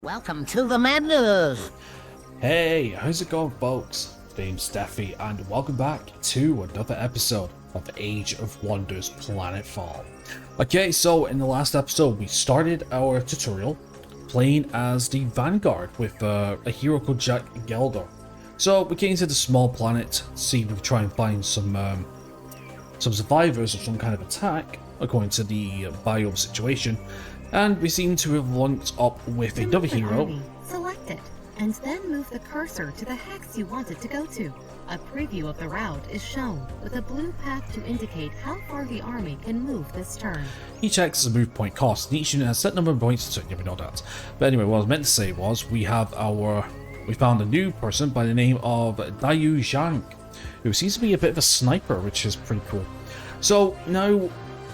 Welcome to the madness! Hey, how's it going, folks? Name's Steffi, and welcome back to another episode of Age of Wonders Planetfall. Okay, so in the last episode, we started our tutorial playing as the Vanguard with a hero called Jack Gelder. So we came to the small planet, see if we could try and find some survivors of some kind of attack, according to the biome situation. And we seem to have linked up with another hero. Select it, and then move the cursor to the hex you want it to go to. A preview of the route is shown, with a blue path to indicate how far the army can move this turn. Each hex is a move point cost, and each unit has a set number of points to it, yeah, we know that. But anyway, what I was meant to say was, we found a new person by the name of Dayu Zhang, who seems to be a bit of a sniper, which is pretty cool. So now,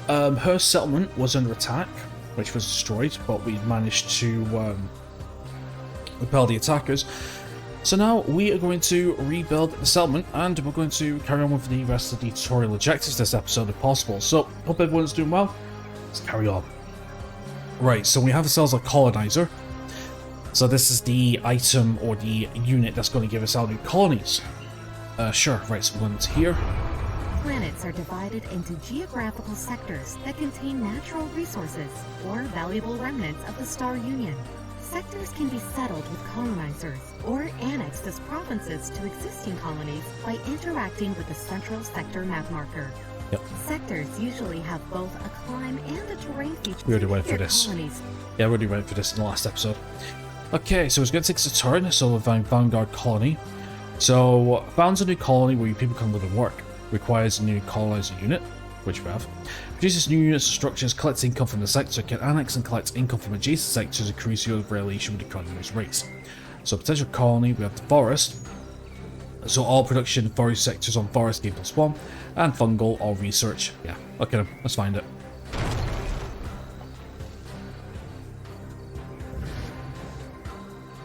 her settlement was under attack, which was destroyed, but we managed to repel the attackers. So now we are going to rebuild the settlement, and we're going to carry on with the rest of the tutorial objectives this episode if possible. So, hope everyone's doing well. Let's carry on. Right, so we have ourselves a colonizer. So this is the item or the unit that's going to give us our new colonies. Sure, right, so we're going to here. Planets are divided into geographical sectors that contain natural resources or valuable remnants of the Star Union. Sectors can be settled with colonizers or annexed as provinces to existing colonies by interacting with the central sector map marker. Yep. Sectors usually have both a climb and a terrain feature. We already went for this. Colonies. Yeah, we already went for this in the last episode. Okay, so it's going to take us a turn. So we'll find Vanguard colony. So founds a new colony where people can live and work. Requires a new colonizer unit, which we have. Produces new units and structures, collects income from the sector, can annex and collect income from adjacent sectors, increase your relation with the colony's race. So potential colony, we have the forest. So all production forest sectors on forest gain +1, and fungal or research. Yeah, okay, let's find it.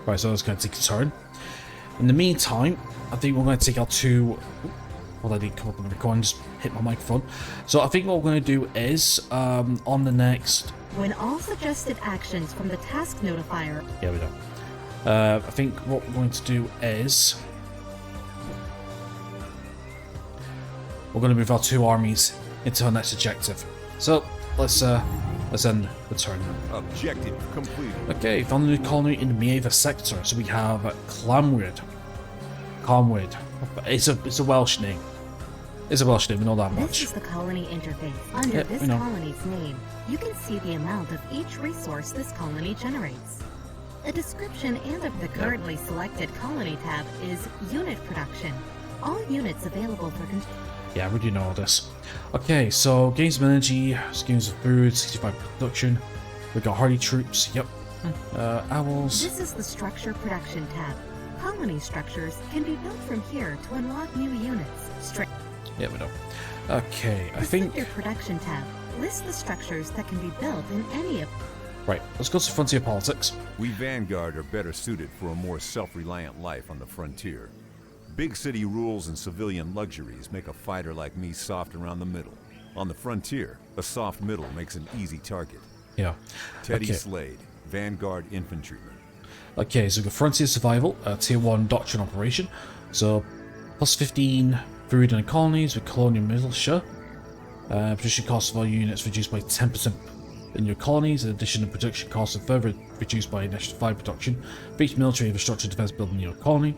Right, so that's going to take a turn. In the meantime, I think we're going to take our two. Well, I didn't come up with the recording, just hit my microphone. So I think what we're going to do is, on the next... When all suggested actions from the task notifier... Yeah, we don't. I think what we're going to do is... We're going to move our two armies into our next objective. So, let's end the turn. Objective completed. Okay, found a new colony in the Mieva sector. So we have Clamwood. Calmwood. It's a Welsh name. It's a Welsh name, we know that much. This is the colony interface. Under this colony's name, you can see the amount of each resource this colony generates. A description and of the currently selected colony tab is Unit Production. All units available for yeah, we do know all this. Okay, so gains of energy, gains of food, 65 production. We got hardy troops, yep. Owls. This is the Structure Production tab. Colony structures can be built from here to unlock new units. Yeah, we know. Okay, I think... The Production tab lists the structures that can be built in any of... Right, let's go to Frontier Politics. We Vanguard are better suited for a more self-reliant life on the frontier. Big city rules and civilian luxuries make a fighter like me soft around the middle. On the frontier, a soft middle makes an easy target. Yeah. Teddy okay. Slade, Vanguard Infantryman. Okay, so we've got Frontier Survival, Tier 1 Doctrine Operation. So, plus 15 food and colonies with colonial militia. Production costs of all units reduced by 10% in your colonies. In addition, the production costs are further reduced by an extra 5 production. For each military infrastructure defense building in your colony.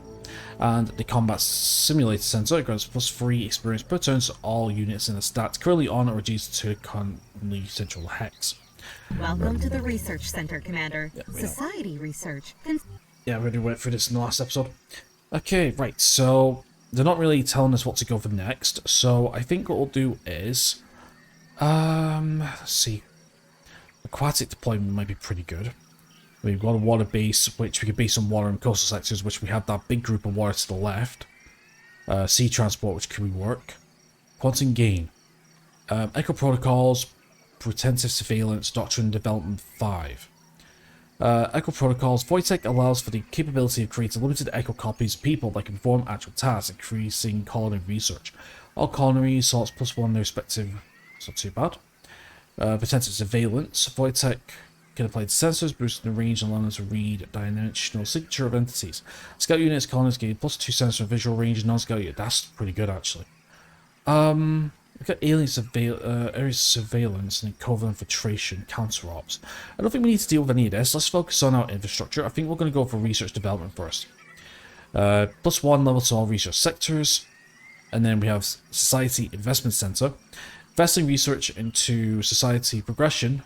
And the Combat Simulator Center grants plus 3 experience per turn to all units in the stats currently on or reduced to colony central hex. Welcome to the Research Center, Commander. Yeah, Society Research. Yeah, we already went through this in the last episode. Okay, right, so they're not really telling us what to go for next, so I think what we'll do is... let's see. Aquatic deployment might be pretty good. We've got a water base, which we can base on water and coastal sectors, which we have that big group of water to the left. Sea transport, which can we work. Quantum gain. Echo protocols, pretensive surveillance, doctrine development 5. Echo protocols. Voitech allows for the capability of creating limited echo copies of people that can perform actual tasks, increasing colony research. All colony sorts +1 their respective. It's not too bad. Pretensive surveillance. Voitech can apply to sensors, boosting the range and allowing them to read dimensional signature of entities. Scout units, colonists gain +2 sensor visual range, and non-scout unit. That's pretty good, actually. We've got alien areas of surveillance and cover infiltration, counter-ops. I don't think we need to deal with any of this. Let's focus on our infrastructure. I think we're going to go for research development first. +1 level to all research sectors. And then we have Society Investment Center. Investing research into society progression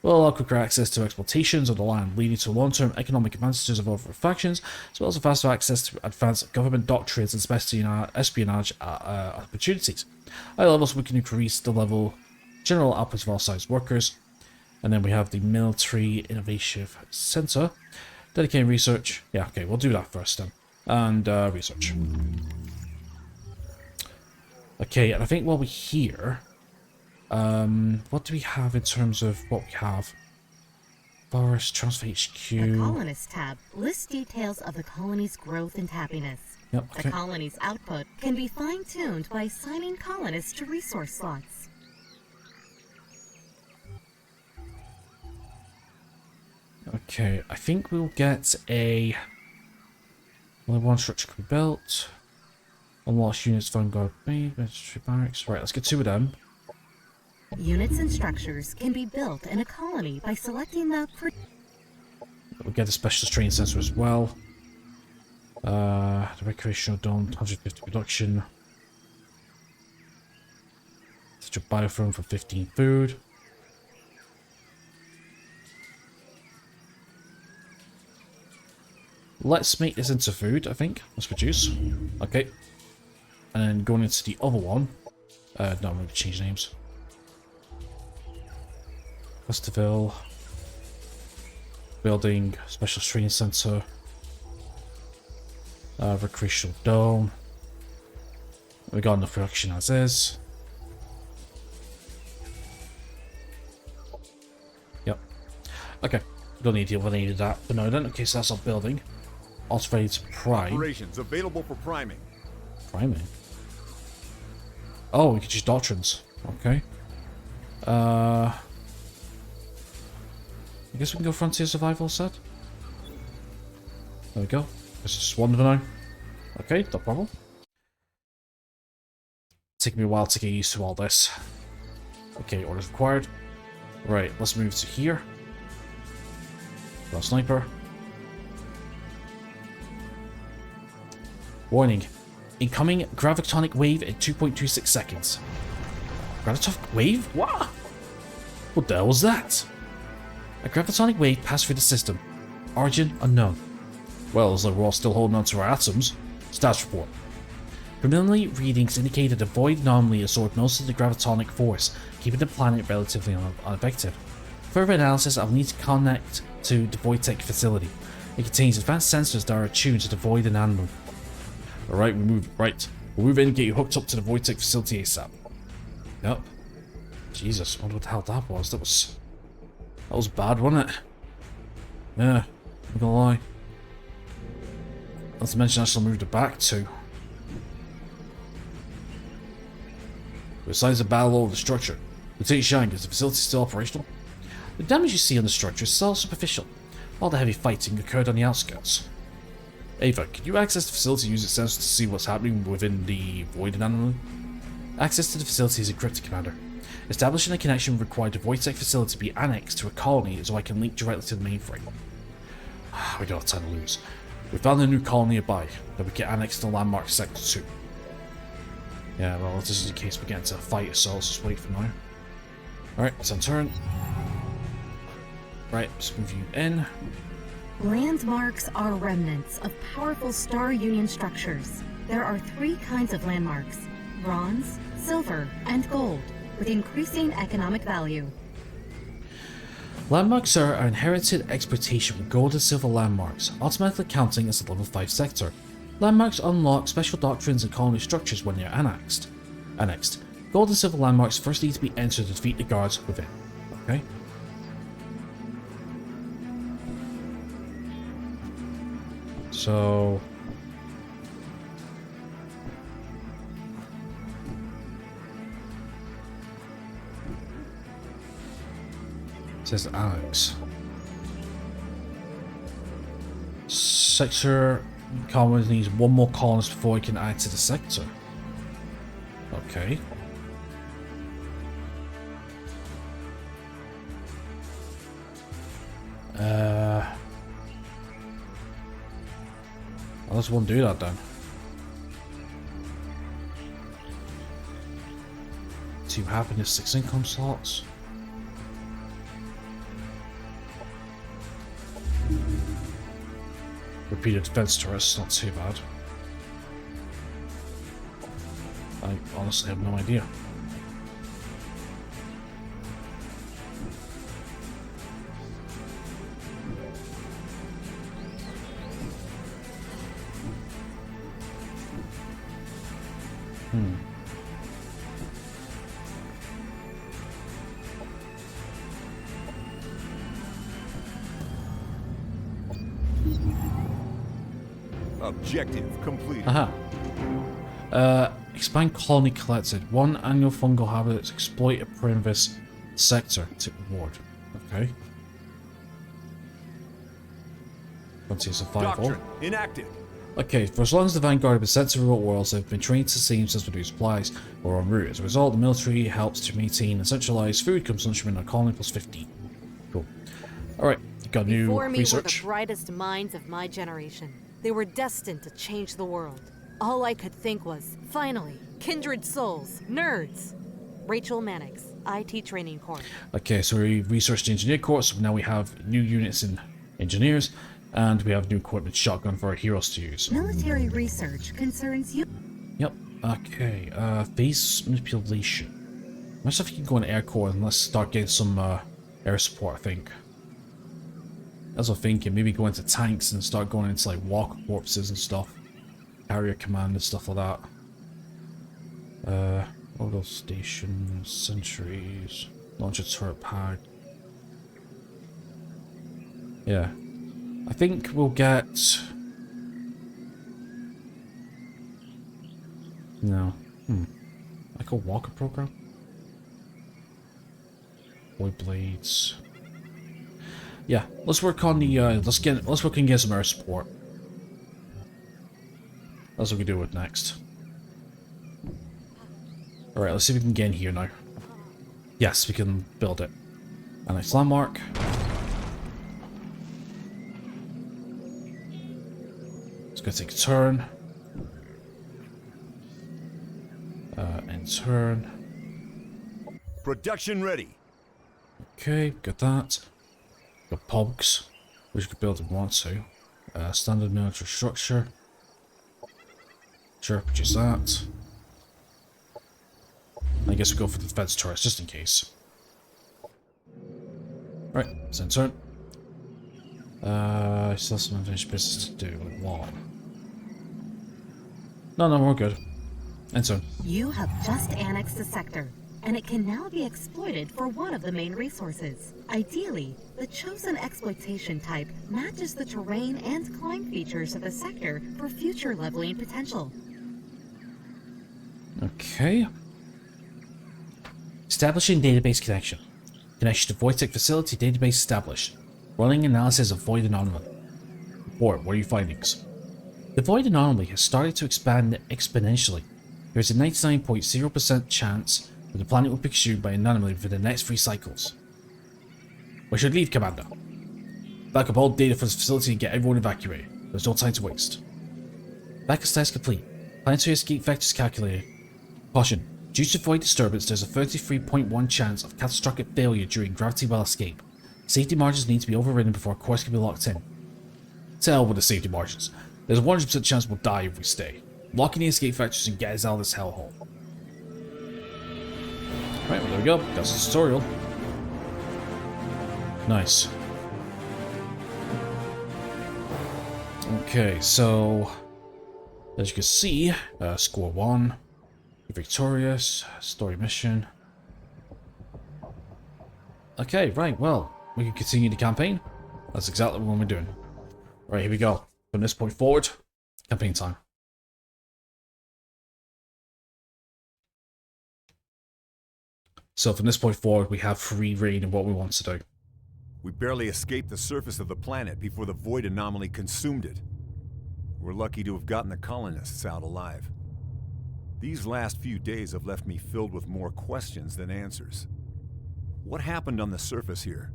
will allow quicker access to exploitations of the land, leading to long-term economic advantages of other factions, as well as faster access to advanced government doctrines and espionage opportunities. High levels, we can increase the level general output of all size workers. And then we have the Military Innovation Center. Dedicated research. Yeah, okay, we'll do that first then. And research. Okay, and I think while we're here, what do we have in terms of what we have? Forest, Transfer HQ. The Colonists tab lists details of the colony's growth and happiness. Yep, okay. The colony's output can be fine-tuned by assigning colonists to resource slots. Okay, I think we'll get a... Only one structure can be built. Unlock units, Vanguard, Military Barracks. Right, let's get 2 of them. Units and structures can be built in a colony by selecting the... We'll get a specialist training center as well. The recreational dome, 150 production. Such a biofilm for 15 food. Let's make this into food, I think. Let's produce. Okay. And then going into the other one. No, I'm going to change names. Festival. Building. Special training center. Recreational dome. We got enough production as is. Yep. Okay. Don't need to deal with any of that. But no, then. Okay, so that's our building. Also ready to prime. Operations available for priming. Priming? Oh, we could use doctrines. Okay. I guess we can go Frontier Survival set. There we go. It's just one for now. Okay, no problem. Taking me a while to get used to all this. Okay, orders required. Right, let's move to here. Got a sniper. Warning. Incoming gravitonic wave in 2.26 seconds. Gravitonic wave? What? What the hell was that? A gravitonic wave passed through the system. Origin unknown. Well, as though we're all still holding on to our atoms. Status report. Preliminary readings indicated a void anomaly absorbed most of the gravitonic force, keeping the planet relatively unaffected. Further analysis, I will need to connect to the Void Tech facility. It contains advanced sensors that are attuned to the void anomaly. Alright, we'll move in and get you hooked up to the Void Tech facility ASAP. Yep. Jesus, I wonder what the hell that was. That was bad, wasn't it? Yeah, I'm gonna lie. Not to mention I shall move it back too. Besides the battle over the structure, Lieutenant Shang, is the facility still operational? The damage you see on the structure is still superficial. All the heavy fighting occurred on the outskirts. Ava, can you access the facility and use its sensors to see what's happening within the void anomaly? Access to the facility is encrypted, Commander. Establishing a connection required the Void Tech facility to be annexed to a colony so I can link directly to the mainframe. We got time to lose. We found a new colony nearby that we can annex to Landmark Sector 2. Yeah, well, this is in case we get into a fight, so let's just wait for now. Alright, it's on turn. Right, let's move you in. Landmarks are remnants of powerful Star Union structures. There are 3 kinds of landmarks: bronze, silver, and gold, with increasing economic value. Landmarks are an inherited exploitation with gold and silver landmarks, automatically counting as a level 5 sector. Landmarks unlock special doctrines and colony structures when they are annexed. Gold and silver landmarks first need to be entered to defeat the guards within. Okay? So... it says Alex. sector colonist needs one more colonist before he can add to the sector. Okay. Well, let's won't do that then. 2 happiness, 6 income slots. Repeated defense turrets, not too bad. I honestly have no idea. Objective completed. Expand colony collected. 1 annual fungal habitats. Exploit a Primus sector to reward. Okay. Frontier survival. Doctrine enacted. Okay, for as long as the Vanguard have been sent to remote worlds, they've been trained to see themselves produce supplies or en route. As a result, the military helps to maintain and centralize food consumption in our colony plus 15. Cool. Alright, got new Before me research. were the brightest minds of my generation. They were destined to change the world. All I could think was, finally, kindred souls, nerds. Rachel Mannix, IT Training Corps. Okay, so we researched the engineer course, so now we have new units in engineers, and we have new equipment shotgun for our heroes to use. Military research concerns you. Yep, okay, base manipulation. Much stuff you can go in air core and let's start getting some air support, I think. As I'm thinking, maybe go into tanks and start going into like walker corpses and stuff. Carrier command and stuff like that. Orbital station, sentries, launch a turret pack. Yeah. I think we'll get... No. Like a walker program? Void blades. Yeah, let's work on the let's work on getting some air support. That's what we do it next. Alright, let's see if we can get in here now. Yes, we can build it. A nice landmark. It's gonna take a turn. And turn. Production ready. Okay, got that. Got pogs, which you could build if you want to. Standard military structure. Sure, produce that. I guess we go for the defense turrets just in case. Right, send turn. Still some unfinished business to do. Like what? No, we're good. End turn. You have just annexed a sector, and it can now be exploited for one of the main resources. Ideally, the chosen exploitation type matches the terrain and climb features of the sector for future leveling potential. Okay. Establishing database connection. Connection to Voitech facility database established. Running analysis of void anomaly. Report, what are your findings? The void anomaly has started to expand exponentially. There is a 99.0% chance that the planet will be consumed by an anomaly for the next 3 cycles. We should leave, Commander. Back up all data for this facility and get everyone evacuated. There's no time to waste. Backup test complete. Planetary escape vectors calculated. Caution. Due to void disturbance, there's a 33.1 chance of catastrophic failure during gravity well escape. Safety margins need to be overridden before a course can be locked in. To hell with the safety margins. There's a 100% chance we'll die if we stay. Lock in the escape vectors and get us out of this hellhole. Right, well there we go. That's the tutorial. Nice. Okay, so as you can see, score 1. Victorious. Story mission. Okay, right, well, we can continue the campaign. That's exactly what we're doing. Right, here we go. From this point forward, campaign time. So from this point forward, we have free reign in what we want to do. We barely escaped the surface of the planet before the void anomaly consumed it. We're lucky to have gotten the colonists out alive. These last few days have left me filled with more questions than answers. What happened on the surface here?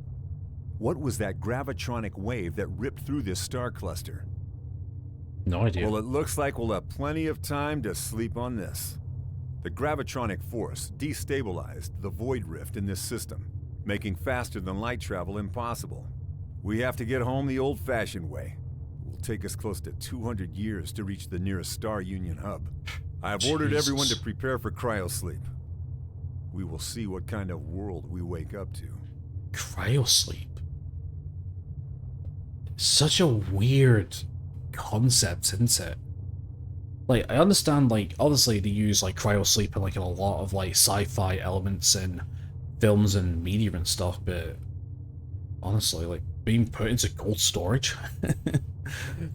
What was that gravitronic wave that ripped through this star cluster? No idea. Well, it looks like we'll have plenty of time to sleep on this. The gravitronic force destabilized the void rift in this system, making faster than light travel impossible. We have to get home the old-fashioned way. It will take us close to 200 years to reach the nearest Star Union hub. I've ordered everyone to prepare for cryosleep. We will see what kind of world we wake up to. Cryosleep. Such a weird concept, isn't it? Like, I understand, like, obviously they use, like, cryosleep in, like, in a lot of, like, sci-fi elements in films and media and stuff, but honestly, like, being put into cold storage?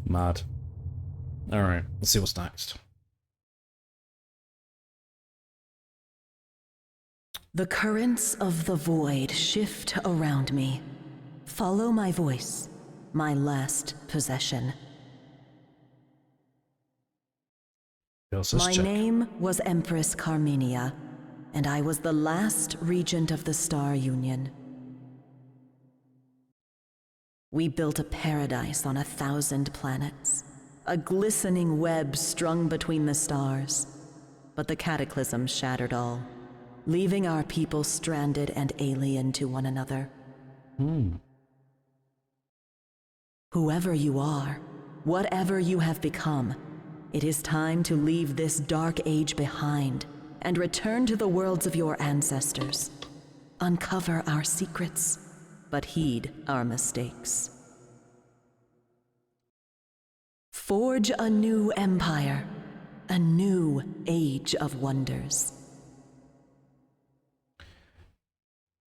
Mad. Alright, let's see what's next. The currents of the void shift around me. Follow my voice, my last possession. My name was Empress Carmenia, and I was the last regent of the Star Union. We built a paradise on 1,000 planets, a glistening web strung between the stars. But the cataclysm shattered all, leaving our people stranded and alien to one another. Whoever you are, whatever you have become, it is time to leave this dark age behind and return to the worlds of your ancestors. Uncover our secrets, but heed our mistakes. Forge a new empire, a new age of wonders.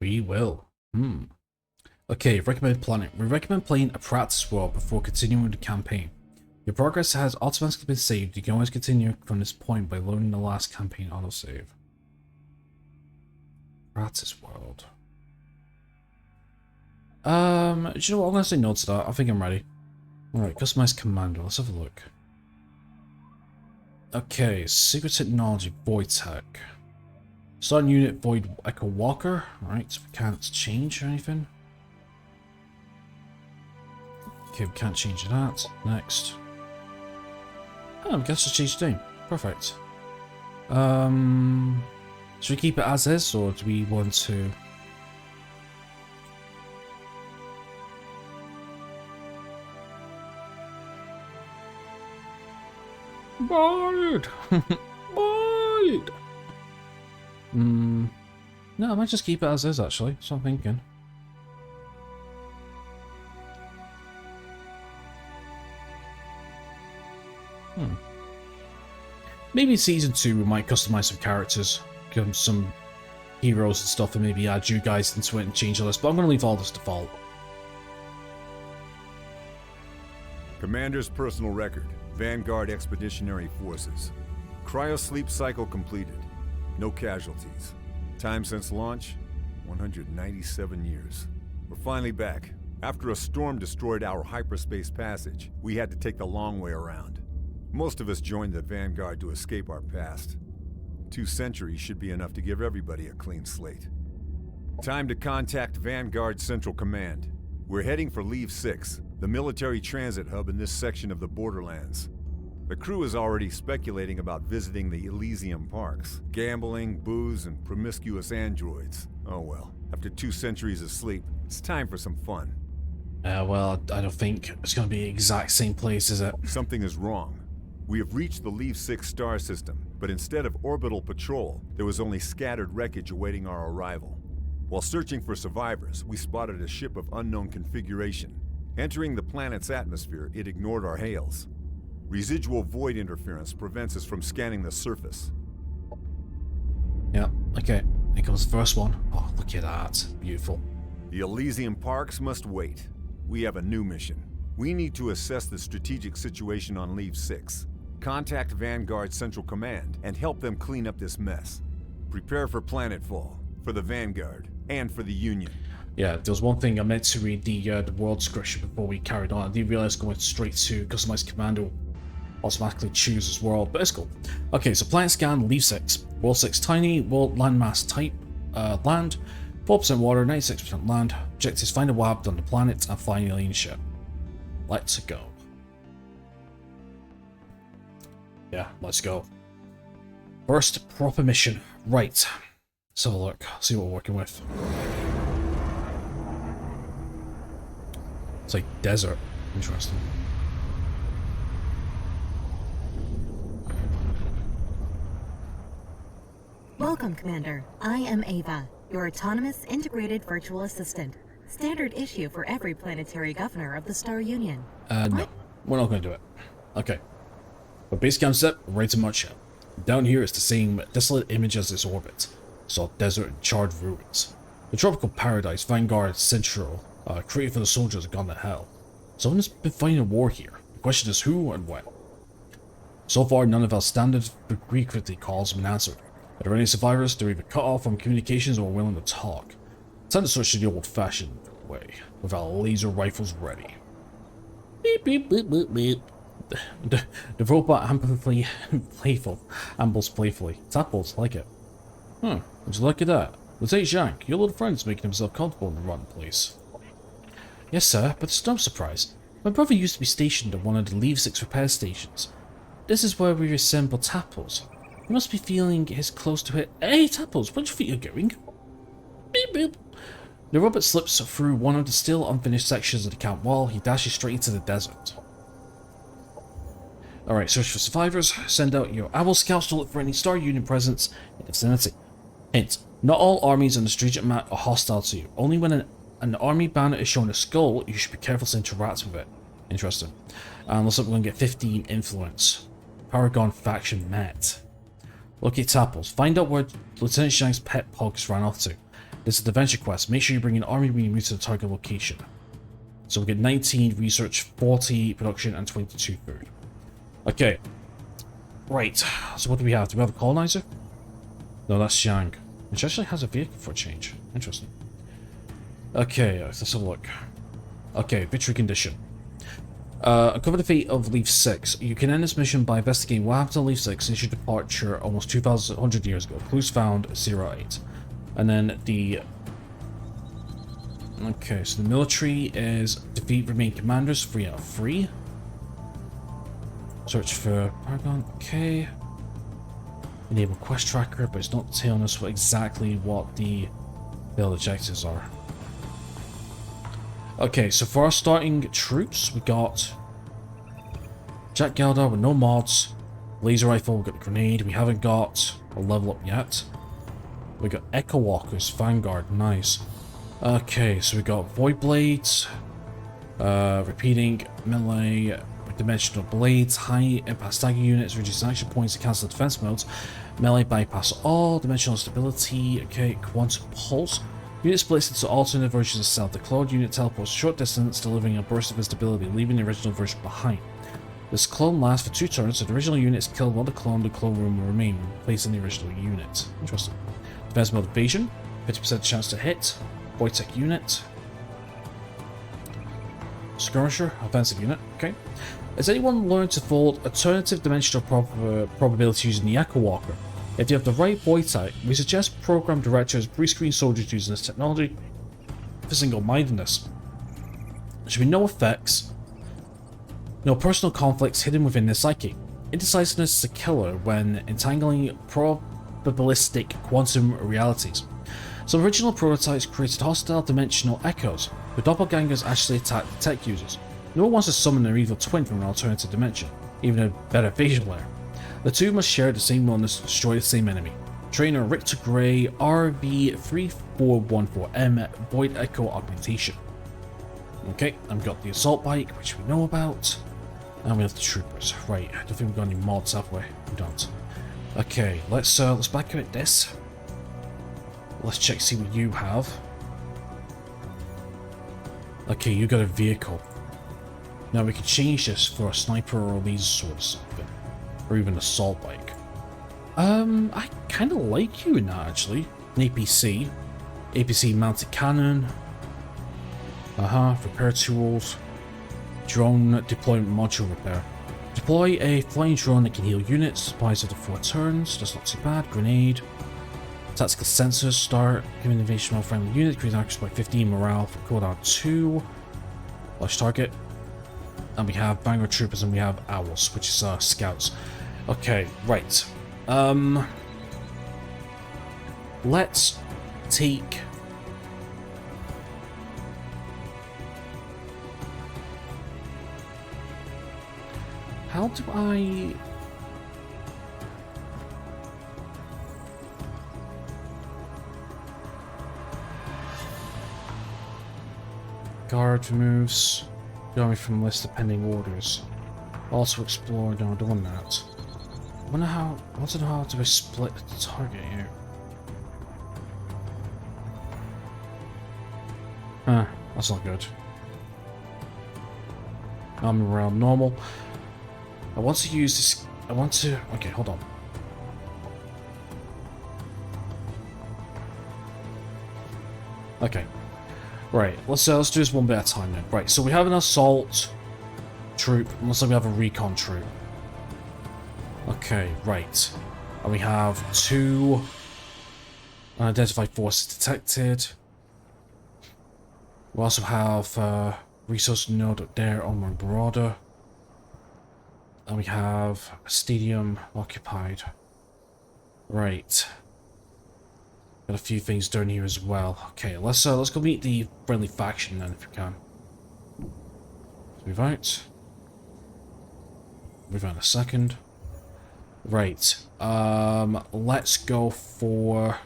We will. Okay, recommend planet. We recommend playing a practice world before continuing the campaign. Your progress has automatically been saved. You can always continue from this point by loading the last campaign autosave. Practice world. Do you know what? I'm gonna say no to that. I think I'm ready. Alright, customize commander. Let's have a look. Okay, secret technology, void tech. Starting unit, void echo walker. Right, so we can't change anything. Okay, we can't change that. Next. Oh, I guess it's change name. Perfect. Should we keep it as is, or do we want to? Void! Void! No, I might just keep it as is, actually. That's what I'm thinking. Maybe season 2 we might customize some characters, give them some heroes and stuff, and maybe add you guys into it and change the list, but I'm going to leave all this default. Commander's personal record, Vanguard Expeditionary Forces. Cryosleep cycle completed. No casualties. Time since launch, 197 years. We're finally back. After a storm destroyed our hyperspace passage, we had to take the long way around. Most of us joined the Vanguard to escape our past. 2 centuries should be enough to give everybody a clean slate. Time to contact Vanguard Central Command. We're heading for Leave 6, the military transit hub in this section of the Borderlands. The crew is already speculating about visiting the Elysium parks. Gambling, booze, and promiscuous androids. Oh well, after 2 centuries of sleep, it's time for some fun. Well, I don't think it's going to be the exact same place, is it? Something is wrong. We have reached the Leave 6 star system, but instead of orbital patrol, there was only scattered wreckage awaiting our arrival. While searching for survivors, we spotted a ship of unknown configuration. Entering the planet's atmosphere, it ignored our hails. Residual void interference prevents us from scanning the surface. Yeah, okay. Here comes the first one. Oh, look at that. Beautiful. The Elysium parks must wait. We have a new mission. We need to assess the strategic situation on Leave 6. Contact Vanguard Central Command and help them clean up this mess. Prepare for Planetfall, for the Vanguard, and for the Union. Yeah, there was one thing I meant to read the world description before we carried on. I didn't realize going straight to Customized Commando. automatically chooses world, but it's cool. Okay, so planet scan, leave 6. World 6 tiny, world landmass type, land, 4% water, 96% land. Objectives: find a wab on the planet and fly an alien ship. Let's go. Yeah, let's go. First proper mission. Right. Let's have a look, see what we're working with. It's like desert. Interesting. Welcome, Commander. I am Ava, your autonomous integrated virtual assistant. Standard issue for every planetary governor of the Star Union. No. We're not going to do it. Okay. But base concept, ready to march out. Down here is the same desolate image as its orbit. Salt desert and charred ruins. The tropical paradise, Vanguard Central, created for the soldiers have gone to hell. Someone's been fighting a war here. The question is who and when. So far, none of our standard frequency calls have been answered. Are there any survivors? They're either cut off from communications or willing to talk. Time to search the old-fashioned way, with our laser rifles ready. Beep beep beep beep beep. The robot ambles playfully. Tapples like it. Would you like that? Lieutenant Zhang, your little friend's making himself comfortable in the run, please. Yes, sir, but it's no surprise. My brother used to be stationed at one of the Leave 6 repair stations. This is where we assemble Tapples. You must be feeling his close to it. Hey, Tapples, where do you think you're going? Beep beep. The robot slips through one of the still unfinished sections of the camp wall. He dashes straight into the desert. Alright, search for survivors. Send out your owl scouts to look for any Star Union presence in the vicinity. Hint: not all armies on the strategic map are hostile to you. Only when an army banner is shown a skull, you should be careful to interact with it. Interesting. And looks like we're going to get 15 influence. Paragon faction met. Locate Tapples. Find out where Lieutenant Zhang's pet pogs ran off to. This is the adventure quest. Make sure you bring an army being to the target location. So we get 19 research, 40 production, and 22 food. Okay. Right. So what do we have? Do we have a colonizer? No, that's Zhang. Which actually has a vehicle for a change. Interesting. Okay, let's have a look. Okay, victory condition. Uncover the fate of Leaf 6. You can end this mission by investigating what happened to Leaf 6 since your departure almost 2,100 years ago. Clues found 08. And then the... Okay, so the military is defeat remaining commanders 3 out of 3. Search for Paragon. Okay. Enable quest tracker, but it's not telling us exactly what the build objectives are. Okay, so for our starting troops, we got Jack Geldar with no mods, laser rifle, we got the grenade, we haven't got a level up yet. We got Echo Walkers, Vanguard, nice. Okay, so we got Void Blades, repeating melee, dimensional blades, high impact stagger units, reduce action points to cancel defense modes, melee bypass all, dimensional stability, okay, quantum pulse. Unit splits into alternate versions of self. The cloned unit teleports short distance, delivering a burst of visibility, leaving the original version behind. This clone lasts for 2 turns, so the original unit is killed while the clone room will remain, replacing the original unit. Interesting. Defense mode evasion, 50% chance to hit, Void Tech unit. Skirmisher, offensive unit, okay. Has anyone learned to fold alternative dimensional probability using the Echo Walker? If you have the right Void Tech, we suggest program directors pre-screen soldiers using this technology for single-mindedness. There should be no effects, no personal conflicts hidden within their psyche. Indecisiveness is a killer when entangling probabilistic quantum realities. Some original prototypes created hostile dimensional echoes, where doppelgangers actually attack the tech users. No one wants to summon their evil twin from an alternative dimension, even a better evasion layer. The two must share the same willingness to destroy the same enemy. Trainer Richter Gray, RV3414M, Void Echo Augmentation. Okay, I've got the assault bike, which we know about. And we have the troopers. Right, I don't think we've got any mods, have we? We don't. Okay, let's back out this. Let's check, see what you have. Okay, you got a vehicle. Now we could change this for a sniper or a laser sword or something. Or even an assault bike. I kind of like you in that, actually. An APC. APC mounted cannon. Repair tools. Drone deployment module repair. Deploy a flying drone that can heal units. Supplies after 4 turns. That's not too bad. Grenade. Tactical sensors. Start. Giving invasion of friendly units. Increase accuracy by 15. Morale for cooldown 2. Large target. And we have Vanguard troopers and we have owls, which is scouts. Okay, right. Let's take... How do I... Guard removes the army from list of pending orders. Also explore... No, I don't want that. I wonder how... I want to know how do I split the target here. Huh, that's not good. Army morale normal. I want to use this... I want to... Okay, hold on. Okay. Right, let's do this one bit at a time then. Right, so we have an assault troop, and looks like we have a recon troop. Okay, right. And we have 2 unidentified forces detected. We also have resource node up there on my border. And we have a stadium occupied. Right. Got a few things down here as well. Okay, let's go meet the friendly faction then, if we can. Move out. Move out in a second. Right. Let's go for...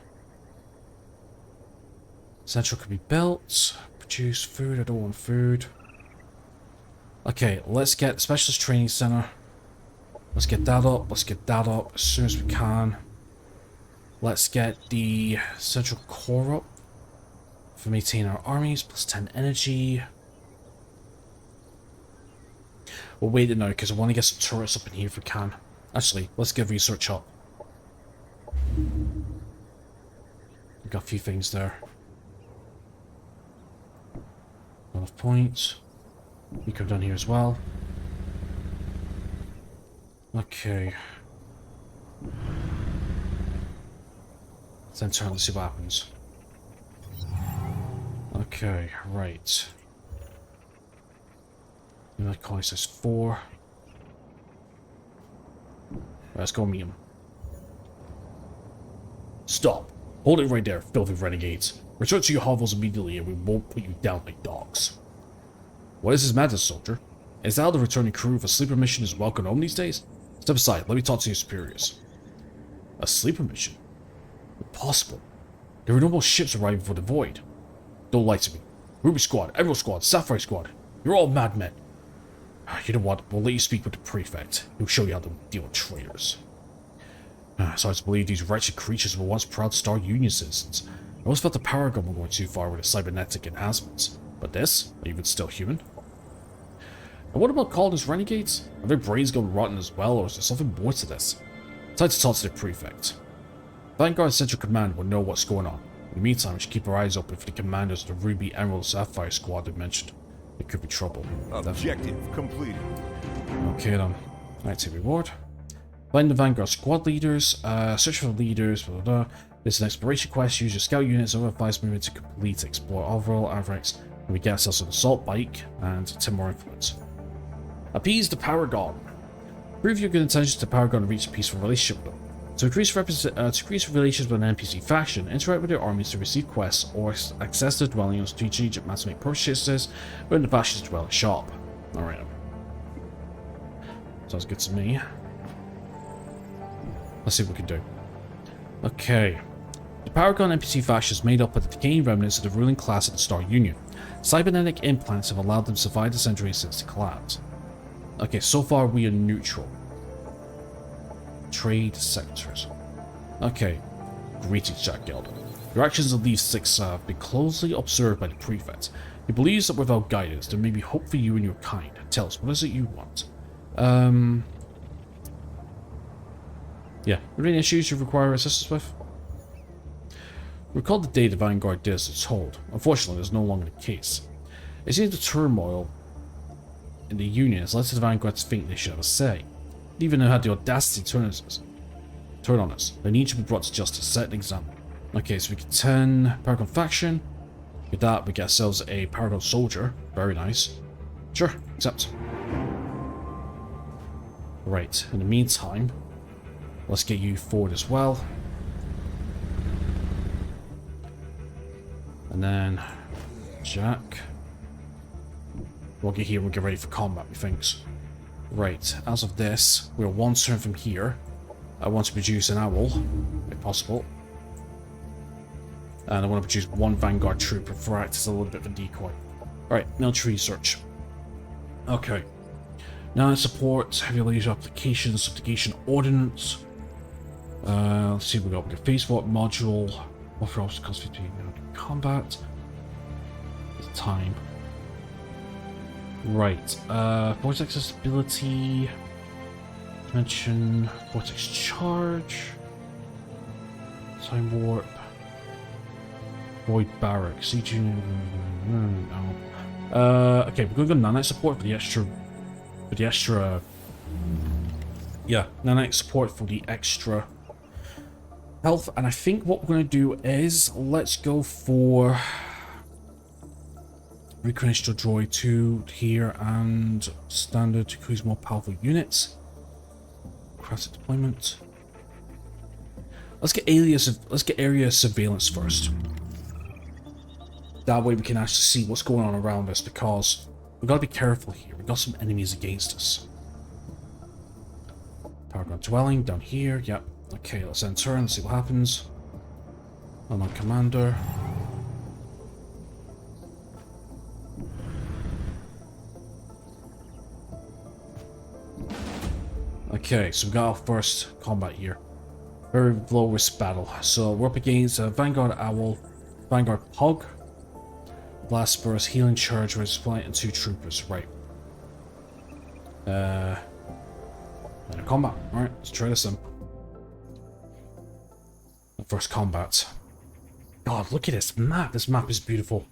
Central could be built. Produce food. I don't want food. Okay, let's get Specialist Training Center. Let's get that up. Let's get that up as soon as we can. Let's get the Central Core up. For maintain our armies. Plus 10 energy. We'll wait it now because I want to get some turrets up in here if we can. Actually, let's get research up. We've got a few things there. Enough points. You come down here as well. Okay. Let's then turn to see what happens. Okay, right. That cost us 4. Let's go meet him. Stop! Hold it right there, filthy renegades. Return to your hovels immediately and we won't put you down like dogs. What is this matter, soldier? Is that how the returning crew of a sleeper mission is welcome home these days? Step aside, let me talk to your superiors. A sleeper mission? Impossible. There were no more ships arriving for the void. Don't lie to me. Ruby Squad, Emerald Squad, Sapphire Squad. You're all madmen. You know what? We'll let you speak with the prefect. He'll show you how to deal with traitors. Sorry to believe these wretched creatures were once proud Star Union citizens. I always felt the Paragon were going too far with its cybernetic enhancements. But this? Are you even still human? And what about calling us renegades? Are their brains gone rotten as well, or is there something more to this? Time to talk to the prefect. Vanguard Central Command will know what's going on. In the meantime, we should keep our eyes open for the commanders of the Ruby, Emerald, Sapphire Squad they mentioned. There could be trouble. Objective completed. Okay then. Active reward. Find the Vanguard squad leaders, search for the leaders, blah blah blah. This is an exploration quest. Use your scout units over 5 movement to complete. Explore overall Avrex, and we get ourselves an assault bike and 10 more influence. Appease the Paragon. Prove your good intentions to Paragon and reach a peaceful relationship with them. To increase relations with an NPC faction, interact with their armies to receive quests or access their dwelling on strategic mass make purchases when the faction's dwelling shop. Alright. Sounds good to me. Let's see what we can do. Okay. The Paragon NPC faction is made up of the decaying remnants of the ruling class of the Star Union. Cybernetic implants have allowed them to survive the centuries since the collapse. Okay, so far we are neutral. Trade sectors. Okay. Greetings, Jack Gelder. Your actions of these 6 have been closely observed by the prefect. He believes that without guidance, there may be hope for you and your kind. Tell us, what is it you want? Yeah. Are there any issues you require assistance with? Recall the day the Vanguard did as it's told. Unfortunately, that's no longer the case. It seems the turmoil in the Union has led to the Vanguard to think they should have a say. They even had the audacity to turn on us. They need to be brought to justice, set an example. Okay, so we can turn Paragon faction. With that, we get ourselves a Paragon soldier. Very nice. Sure, accept. Right, in the meantime, let's get you forward as well. And then Jack. We'll get here and we'll get ready for combat, methinks. Right, as of this, we're one turn from here. I want to produce an owl, if possible. And I want to produce one Vanguard trooper for act as a little bit of a decoy. Alright, military research. Okay. Now it supports heavy laser applications, subjugation ordnance. Let's see what we got. We got phase swap module. Offer obstacles between combat. Time. Right. Vortex accessibility. Dimension. Vortex charge. Time warp. Void barrack. Siege. Okay, we're going to go nanite support for the extra. Yeah, nanite support for the extra health. And I think what we're going to do is let's go for Recognition Droid 2 here and standard to cruise more powerful units. Classic deployment. Let's get area surveillance first. That way we can actually see what's going on around us, because we've got to be careful here. We've got some enemies against us. Paragon dwelling down here. Yep. Okay, let's enter and see what happens. I'm on commander. Okay, so we got our first combat here. Very low risk battle. So we're up against a Vanguard Owl, Vanguard Pug, Blast Burst, Healing Charge, Red Supply, and 2 Troopers. Right. Combat. Alright, let's try this then. The first combat. God, look at this map. This map is beautiful.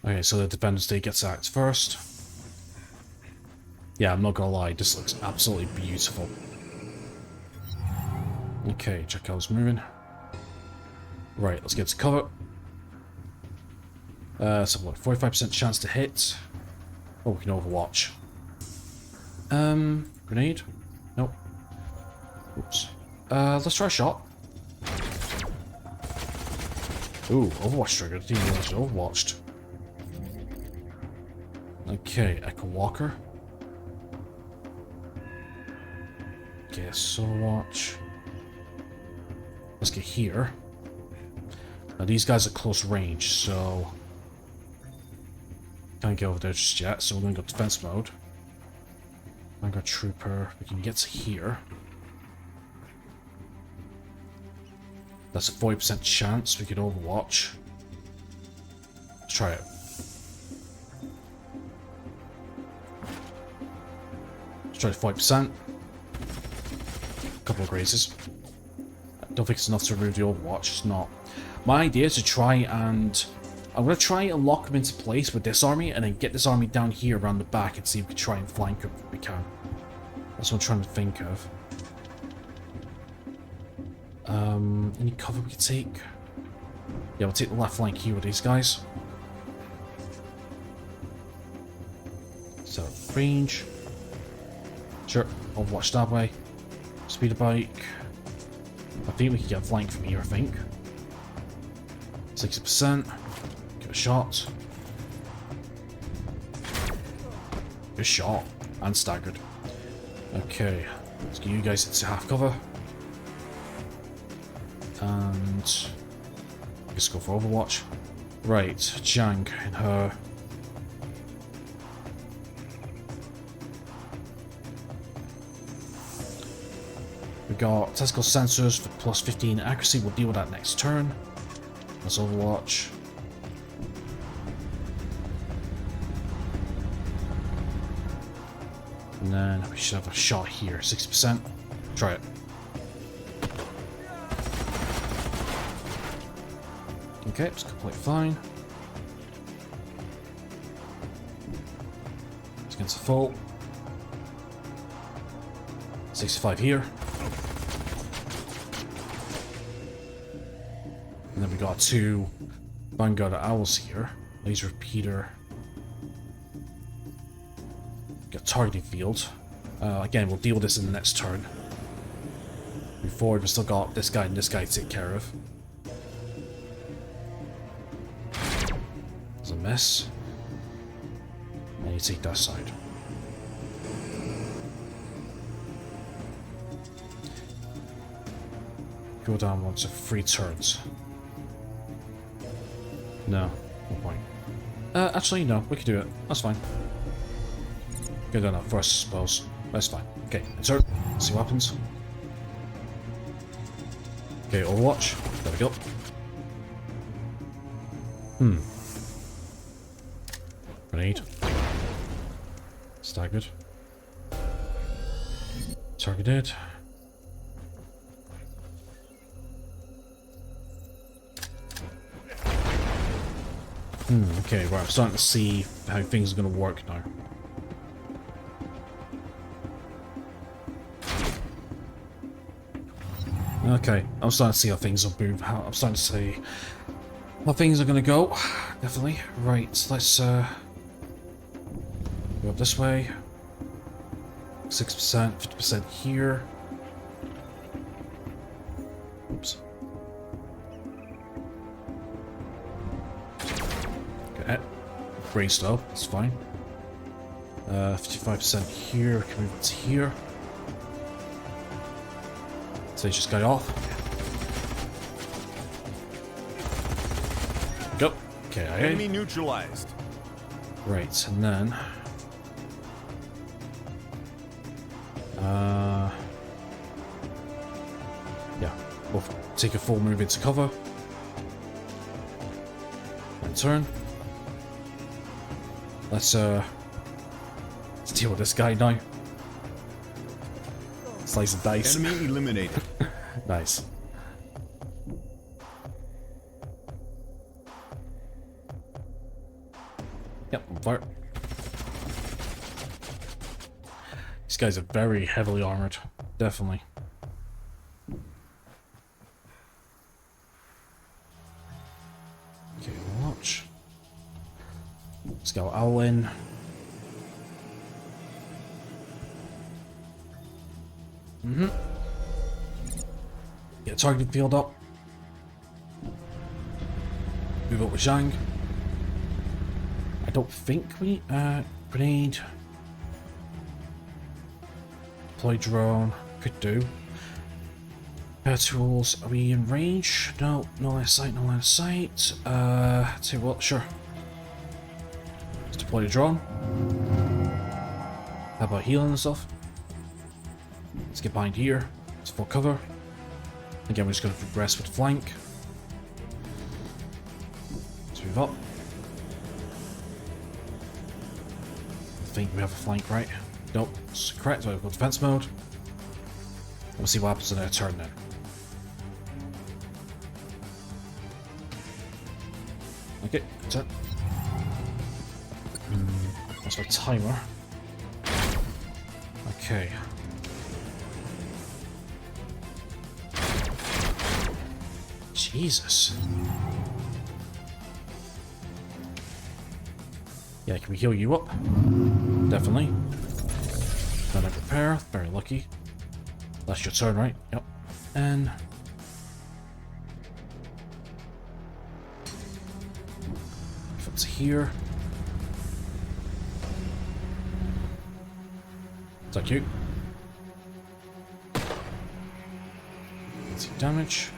Okay, so the Defenders Day gets act first. Yeah, I'm not gonna lie, this looks absolutely beautiful. Okay, check how it's moving. Right, let's get to cover. So what, 45% chance to hit. Oh, we can overwatch. Grenade? Nope. Oops. Let's try a shot. Ooh, Overwatch triggered. Didn't realize it overwatched. Okay, Echo Walker. Okay, so watch. Let's get here. Now these guys are close range, so can't get over there just yet. So we're gonna go defense mode. Vanguard Trooper. We can get to here. That's a 40% chance we could overwatch. Let's try it. Let's try 40%. Couple of grazes. I don't think it's enough to remove the overwatch. It's not. My idea is to try and I'm going to try and lock them into place with this army and then get this army down here around the back and see if we can try and flank them if we can. That's what I'm trying to think of. Any cover we could take? Yeah, we'll take the left flank here with these guys. So, range. Sure, overwatch that way. Speeder bike. I think we can get a flank from here, I think. 60%. Give it a shot. Good shot. And staggered. Okay. Let's get you guys into half cover. And let's go for Overwatch. Right, Jang in her. We got tactical sensors for plus 15 accuracy. We'll deal with that next turn. Let's Overwatch. And then we should have a shot here. 60%. Try it. Okay, it's completely fine. That's full. 65 here. And then we got 2 Vanguard Owls here. Laser repeater. Got targeting field. Again, we'll deal with this in the next turn. Before we've still got this guy and this guy to take care of. There's a mess. And you take that side. Go down once for 3 turns. No, no point. Actually, no, we can do it. That's fine. Go down that first, I suppose. That's fine. Okay, insert. See what happens. Okay, Overwatch. There we go. Grenade. Staggered. Targeted. Okay, right, I'm starting to see how things are going to work now. Okay, I'm starting to see how things will move. I'm starting to see how things are going to go. Definitely. Right, let's go up this way. 6%, 50% here. Oops. Okay, brain slow, that's fine. 55% here, can move it to here. So he just got off. Go. Okay, enemy neutralized. Right, and then yeah, we'll take a full move into cover. And turn. Let's deal with this guy now. Slice of dice. Enemy eliminated. Nice. Yep, fire. These guys are very heavily armored. Definitely. Okay, watch. Let's go Owl in. Get targeting field up. Move up with Zhang. I don't think we grenade. Deploy drone. Could do. Air tools. Are we in range? No, no line of sight, no line of sight. Tell you what, sure. Let's deploy the drone. How about healing and stuff? Let's get behind here. It's full cover. Again, we're just going to progress with flank. Let's move up. I think we have a flank, right? Nope, it's correct. So we've got defense mode. We'll see what happens in our turn then. Okay, turn. That's my timer. Okay. Jesus. Yeah, can we heal you up? Definitely. Then repair. Very lucky. That's your turn, right? Yep. And if it's here. Thank you. Let's see damage.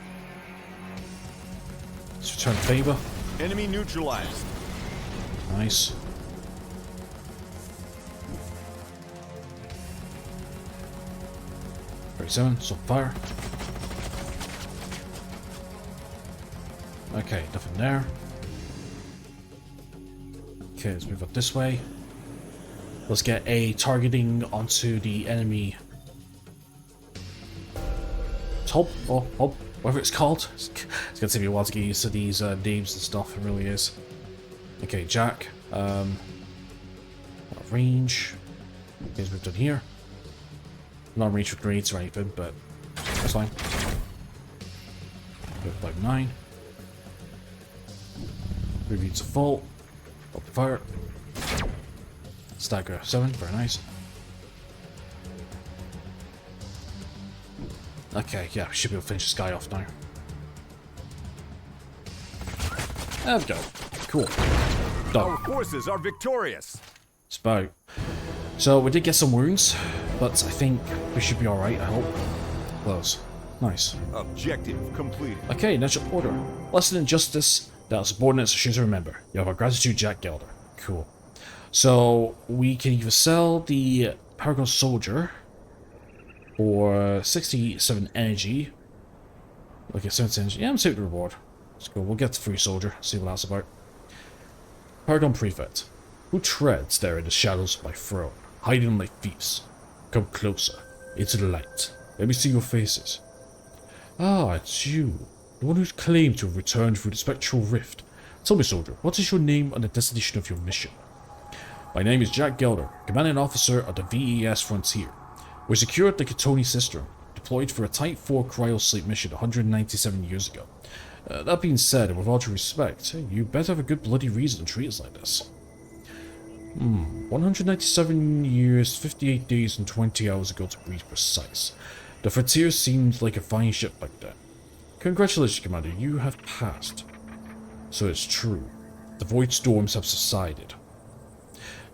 Let's return favor. Enemy neutralized. Nice. .37, so fire. Okay, nothing there. Okay, let's move up this way. Let's get a targeting onto the enemy top or hub, whatever it's called. It's gonna take me a while to get used to these names and stuff. It really is. Okay, Jack. Range. Because we've done here. Not reach with grades or anything, but that's fine. 5-9. Reviews a fault. Open fire. Stagger 7, very nice. Okay, yeah, we should be able to finish this guy off now. There we go. Cool. Done. Our forces are victorious. It's about. So we did get some wounds, but I think we should be alright, I hope. Close. Nice. Objective completed. Okay, natural order. Lesson in justice that our subordinates should remember. You have our gratitude, Jack Gelder. Cool. So we can either sell the Paragon Soldier for 67 energy. Look at 70 energy. Yeah, I'm saving the reward. Let's go. We'll get the free soldier. See what that's about. Paragon Prefect. Who treads there in the shadows of my throne, hiding like thieves? Come closer, into the light. Let me see your faces. Ah, it's you. The one who claimed to have returned through the spectral rift. Tell me, soldier, what is your name and the destination of your mission? My name is Jack Gelder, commanding officer of the VES Frontier. We secured the Katoni Cistern, deployed for a Type 4 cryosleep mission 197 years ago. That being said, and with all due respect, you better have a good bloody reason to treat us like this. 197 years, 58 days, and 20 hours ago to be precise. The Frontier seemed like a fine ship back then. Congratulations, Commander, you have passed. So it's true. The void storms have subsided.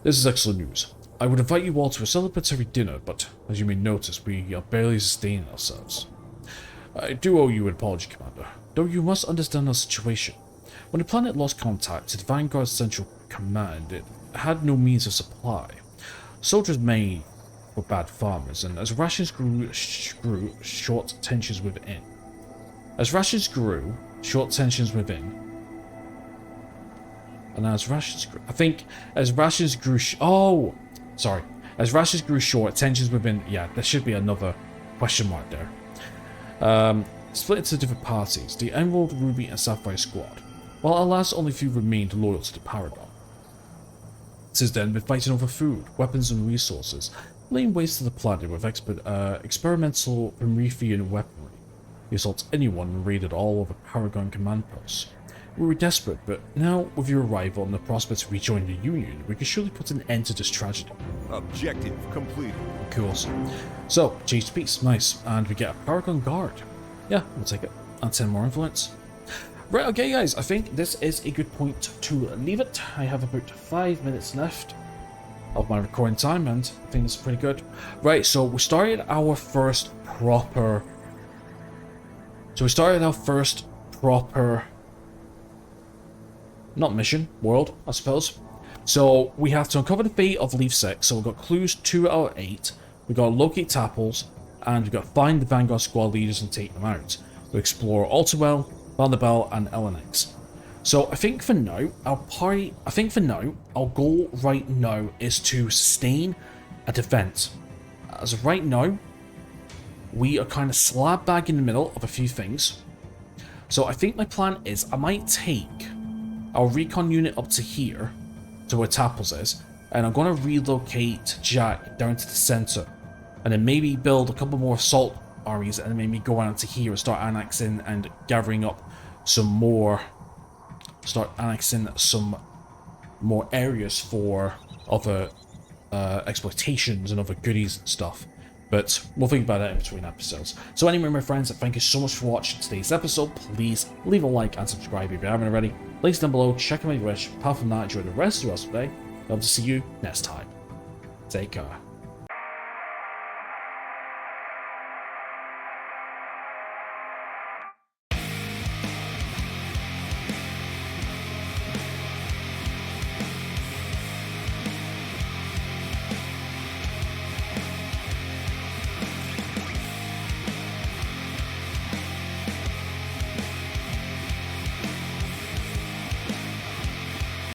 This is excellent news. I would invite you all to a celebratory dinner, but as you may notice, we are barely sustaining ourselves. I do owe you an apology, Commander, though you must understand our situation. When the planet lost contact to the Vanguard's Central Command, it had no means of supply. Soldiers made were bad farmers, and as rations grew, short tensions within. As rations grew, short tensions within. And as rations grew, I think as rations grew, as rations grew short, tensions within. Yeah, there should be another question mark there. Split into different parties, the Emerald, Ruby, and Sapphire Squad, while alas only few remained loyal to the Paragon. Since then, been fighting over food, weapons, and resources, laying waste to the planet with experimental Promethean weaponry. We assaulted anyone and raided all over Paragon command posts. We were desperate, but now, with your arrival and the prospect of rejoining the Union, we can surely put an end to this tragedy. Objective completed. Cool. So, change to peace, nice, and we get a Paragon Guard. Yeah, we'll take it. And 10 more influence. Right, okay guys, I think this is a good point to leave it. I have about 5 minutes left of my recording time, and I think this is pretty good. Right, so we started our first proper... not mission, world, I suppose. So we have to uncover the fate of Leaf 6, so we've got clues 2 out of 8. We've got to locate Tapples, and we've got to find the Vanguard squad leaders and take them out. We explore Altawell, Vanderbell, and LNX. So I think for now, our goal right now is to sustain a defense. As of right now, we are kind of slab bag in the middle of a few things. So I think my plan is I might take our recon unit up to here, to where Tapples is, and I'm going to relocate Jack down to the center, and then maybe build a couple more assault armies, and then maybe go out to here and start annexing and gathering up some more, areas for other exploitations and other goodies and stuff. But we'll think about that in between episodes. So anyway, my friends, thank you so much for watching today's episode. Please leave a like and subscribe if you haven't already. Links down below, check out my wish. Apart from that, enjoy the rest of your day. I'll see you next time. Take care.